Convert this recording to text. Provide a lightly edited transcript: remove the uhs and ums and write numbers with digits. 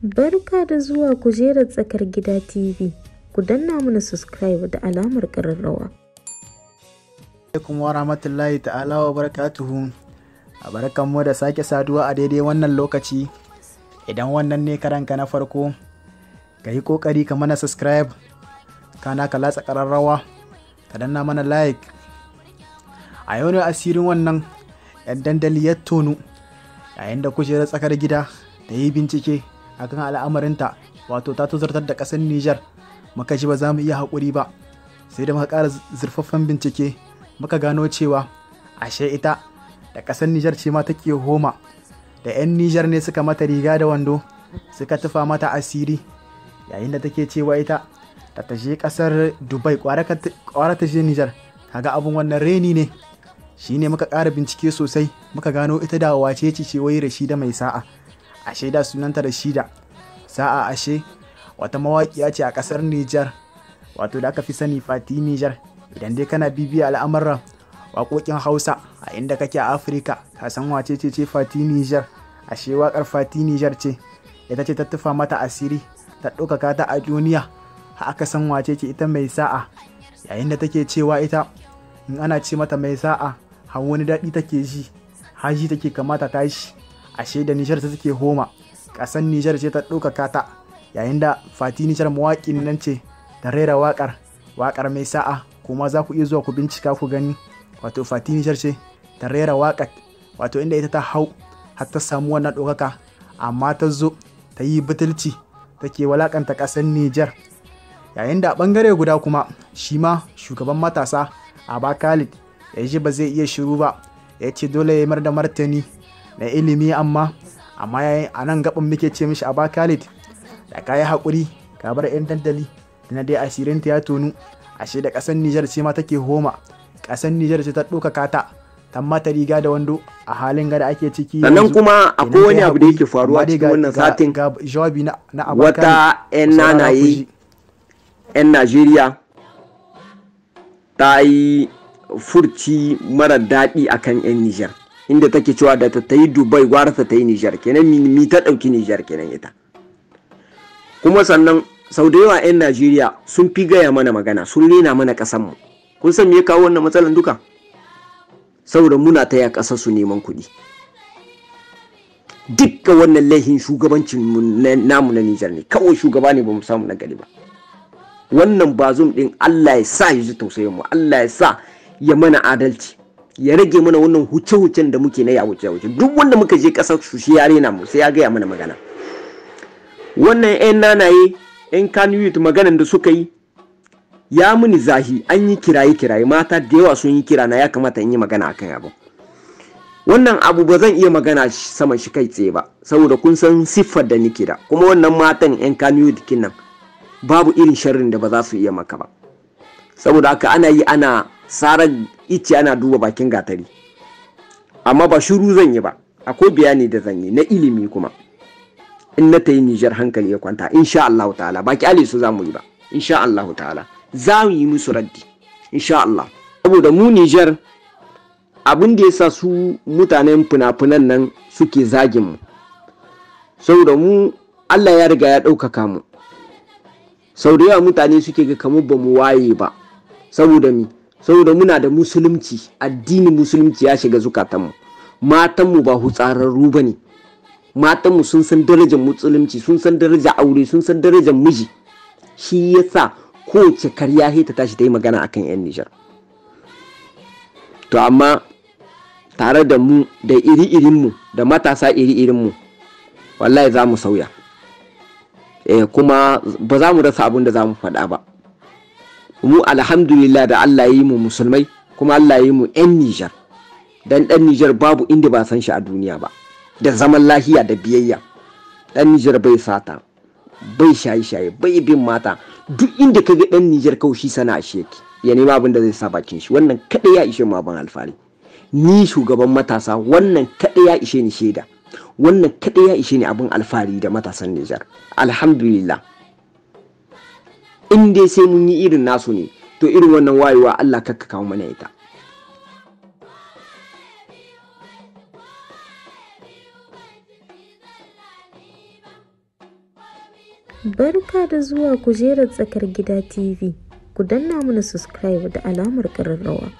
Barka da zuwa kujerar tsakar gida TV. Ku danna mana subscribe da alamar ƙararrawa. Alaikum wa rahmatullahi ta'ala wa barakatuhu. Barkanmu da sake saduwa a daidai wannan lokaci. Idan wannan ne karanka na farko, ka yi ƙoƙari ka mana subscribe, kana ka latsa ƙararrawa, ka danna mana like. A yau ne asirin wannan 'yan dandali ya tonu yayin da kujerar tsakar gida da yi bincike akan al'amarinta, wato ta tuzartar da ƙasar Nijar. Muka ji ba za mu iya haƙuri ba, sai da muka ƙara zurfaffen bincike muka gano cewa ashe ita da ƙasar Nijar ce ma take homa, da 'yan Nijar ne suka mata riga da wando suka tufa mata asiri, yayin da take cewa ita da ta je ƙasar Dubai ƙwara ta je Nijar. Kaga abun wannan reni ne. Shi ne muka ƙara bincike sosai muka gano ita da wace ce wai Rashida mai sa'a. Ashe da sunanta Rashida sa'a, ashe wata mawaƙiya ce a ƙasar Nijar, wato da aka fi sani Fati Nijar. Idan dai kana bibiya al'amuran waƙoƙin Hausa a inda kake a Afirka, ka san wace ce Fati Nijar. Ashe waƙar Fati Nijar ce, ita ce ta tufa mata asiri, ta ɗaukaka ta a duniya, har aka san wace ce ita mai sa'a. Yayin da take cewa ita in ana ce mata mai sa'a, har wani daɗi take ji, haji take kamata tashi. Ashe da Nijar ta take homa, ƙasar Nijar ce ta ɗaukaka ta. Yayin da Fati Nijar mawaƙin nan ce ta rera waƙar mai sa'a, kuma za ku iya zuwa ku bincika ku gani. Wato Fati Nijar ce ta rera waƙar, wato inda ita ta hau har ta samu wannan ɗaukaka, amma ta zo ta yi butulci, take walakanta ƙasar Nijar. Yayin da a ɓangare guda kuma shi ma shugaban matasa Aba Khalid ya ji ba zai iya shiru ba, ya ce dole ya mar da martani na ilimi, amma yayin a nan gaban muke ce mishi Aba Khalid, da ka yi haƙuri ka bar 'yan dandali da na dai asirinta ya tonu. Ashe da ƙasar Nijar ce ma take homa, ƙasar Nijar ce ta ɗaukaka ta mata riga da wando a halin gada ake ciki. Sannan kuma akwai wani abu da yake faruwa cikin wannan satin, ga jawabi na Aba Khalid. Wata 'yan nanaye 'yan Najeriya ta yi furci mara daɗi akan 'yan Nijar, inda take cewa da ta yi Dubai gwara ta yi Nijar, kenan mi ta ɗauki Nijar kenan ita. Kuma sannan sau da yawa 'yan Najeriya sun fi gaya mana magana, sun rena mana ƙasanmu. Kun san me ya kawo wannan matsalan duka? Saboda muna taya ƙasar su neman kuɗi. Dukkan wannan laihin shugabancin namu na Nijar ne, kawai shugaba ne ba mu samu na gari ba. Wannan bazum ɗin Allah ya sa ya ji tausayin mu, Allah ya sa ya mana adalci, ya rage mana wannan huce-hucen da muke na ya wuce. Duk wanda muka je ƙasar su shi ya rena mu, sai ya gaya mana magana. Wannan 'yan nanaye 'yan kanuyut maganan da suka yi ya muni zahi. An yi kiraye mata da yawa sun yi kira na, ya kamata in yi magana akan abu. Wannan abu ba zan iya magana saman shi kai tsaye ba, saboda kun san siffar da nake da, kuma wannan matan 'yan kanuyut kinnan babu irin sharrin da ba za su iya maka ba. Saboda haka ana yi ana sarar ice ana duba bakin gatari, amma ba shiru zan yi ba, akwai bayani da zan yi na ilimi. Kuma in na ta yi Nijar hankali ya kwanta, insha Allah ta'ala, ba kyale su za mu yi ba, insha Allah ta'ala za mu yi musu raddi insha Allah. Saboda mu Nijar abin da ya sa su mutanen fina-finan nan suke zagin mu, saboda mu Allah ya riga ya ɗaukaka mu. Sau da yawa mutane suke ga kamar ba mu waye ba, saboda muna da musulunci, addinin musulunci ya shiga zukatanmu. Matanmu ba hutsararru ba ne, matanmu sun san darajar musulunci, sun san darajar aure, sun san darajar miji. Shi yasa kowace karya ta tashi ta yi magana akan 'yan Nijar. To amma tare da mu da iri-irinmu da matasa iri-irinmu, wallahi za mu sauya. Kuma ba za mu rasa abin da za mu faɗa ba. Mu alhamdulillah da Allah ya yi mu musulmai, kuma Allah ya yi mu 'yan Nijar. Dan ɗan Nijar babu inda ba san shi a duniya ba, da zaman lahiya da biyayya. Ɗan Nijar bai sata, bai shaye-shaye, bai bin mata. Duk inda ka ga ɗan Nijar kawai shi sana'a shi yake, ya nema abin da zai sa bakin shi. Wannan kaɗai ya ishe mu abin alfahari. Ni shugaban matasa, wannan kaɗai ya ishe ni shaida, wannan kaɗai ya ishe ni abin alfahari da matasan Nijar. Alhamdulillah. In dai sai mun yi irin nasu ne, to irin wannan wayewa Allah kakka kawo mana ita. Barka da zuwa kujerar tsakar gida TV. Ku danna mana subscribe da alamar ƙararrawa.